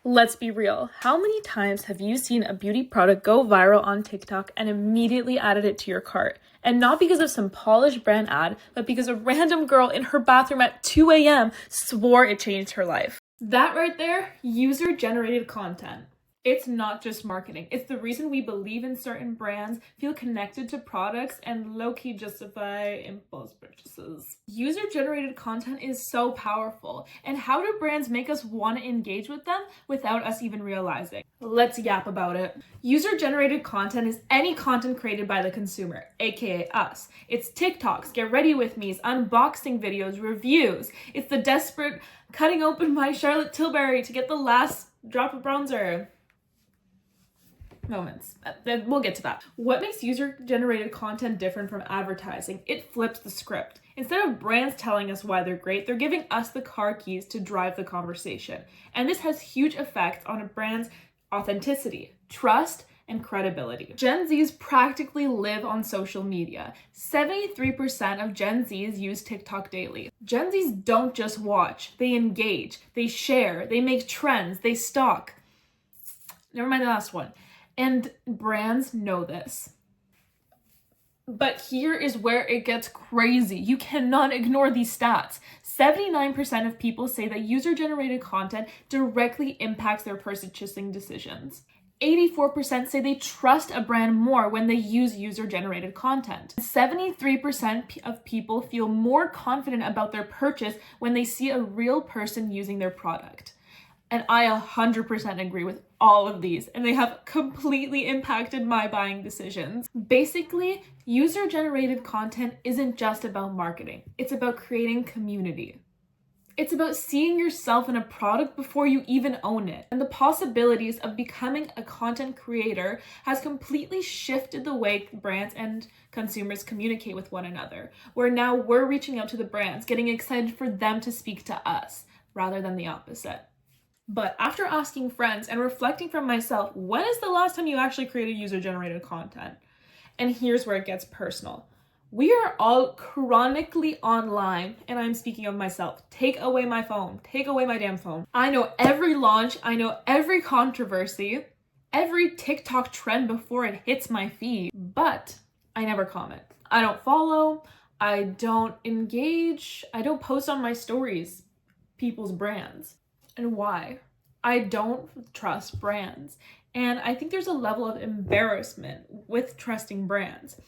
Let's be real. How many times have you seen a beauty product go viral on TikTok and immediately added it to your cart? And not because of some polished brand ad, but because a random girl in her bathroom at 2 a.m. swore it changed her life. That right there, user-generated content. It's not just marketing. It's the reason we believe in certain brands, feel connected to products, and low-key justify impulse purchases. User-generated content is so powerful. And how do brands make us want to engage with them without us even realizing? Let's yap about it. User-generated content is any content created by the consumer, aka us. It's TikToks, get ready with me's, unboxing videos, reviews. It's the desperate cutting open my Charlotte Tilbury to get the last drop of bronzer moments. We'll get to that. What makes user-generated content different from advertising? It flips the script. Instead of brands telling us why they're great, they're giving us the car keys to drive the conversation. And this has huge effects on a brand's authenticity, trust, and credibility. Gen Zs practically live on social media. 73% of Gen Zs use TikTok daily. Gen Zs don't just watch, they engage, they share, they make trends, they stalk. Never mind the last one. And brands know this. But here is where it gets crazy. You cannot ignore these stats. 79% of people say that user-generated content directly impacts their purchasing decisions. 84% say they trust a brand more when they use user-generated content. 73% of people feel more confident about their purchase when they see a real person using their product. And I 100% agree with all of these, and they have completely impacted my buying decisions. Basically, user-generated content isn't just about marketing. It's about creating community. It's about seeing yourself in a product before you even own it. And the possibilities of becoming a content creator has completely shifted the way brands and consumers communicate with one another, where now we're reaching out to the brands, getting excited for them to speak to us, rather than the opposite. But after asking friends and reflecting from myself, when is the last time you actually created user-generated content? And here's where it gets personal. We are all chronically online, and I'm speaking of myself. Take away my phone. Take away my damn phone. I know every launch. I know every controversy, every TikTok trend before it hits my feed. But I never comment. I don't follow. I don't engage. I don't post on my stories people's brands. And why? I don't trust brands. And I think there's a level of embarrassment with trusting brands.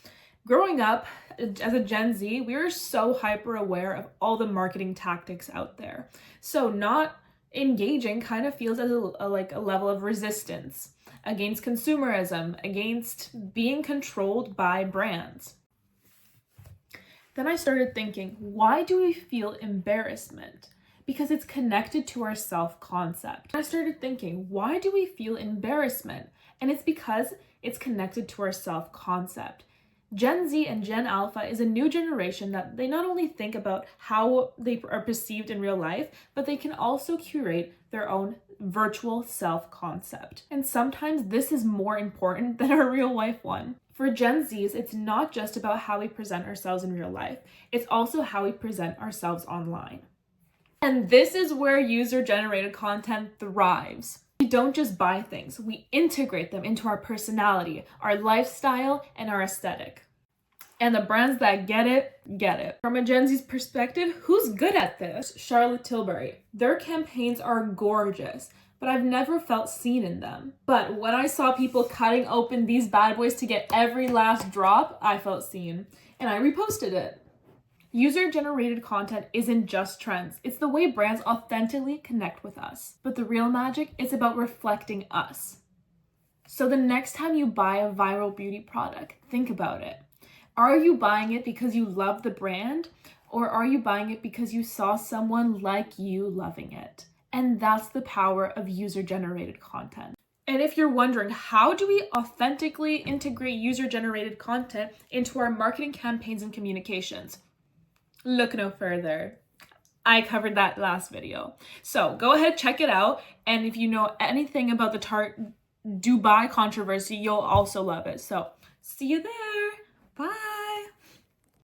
Growing up as a Gen Z, we are so hyper aware of all the marketing tactics out there. So not engaging kind of feels as a level of resistance against consumerism, against being controlled by brands. Then I started thinking, why do we feel embarrassment? Because it's connected to our self-concept. I started thinking, why do we feel embarrassment? And it's because it's connected to our self-concept. Gen Z and Gen Alpha is a new generation that they not only think about how they are perceived in real life, but they can also curate their own virtual self-concept. And sometimes this is more important than our real life one. For Gen Zs, it's not just about how we present ourselves in real life. It's also how we present ourselves online. And this is where user-generated content thrives. We don't just buy things, we integrate them into our personality, our lifestyle, and our aesthetic. And the brands that get it, get it. From a Gen Z's perspective, who's good at this? Charlotte Tilbury. Their campaigns are gorgeous, but I've never felt seen in them. But when I saw people cutting open these bad boys to get every last drop, I felt seen. And I reposted it. User-generated content isn't just trends. It's the way brands authentically connect with us. But the real magic is about reflecting us. So the next time you buy a viral beauty product, think about it. Are you buying it because you love the brand? Or are you buying it because you saw someone like you loving it? And that's the power of user-generated content. And if you're wondering, how do we authentically integrate user-generated content into our marketing campaigns and communications? Look no further. I covered that last video. So go ahead, check it out. And if you know anything about the Tarte Dubai controversy, you'll also love it. So see you there. Bye.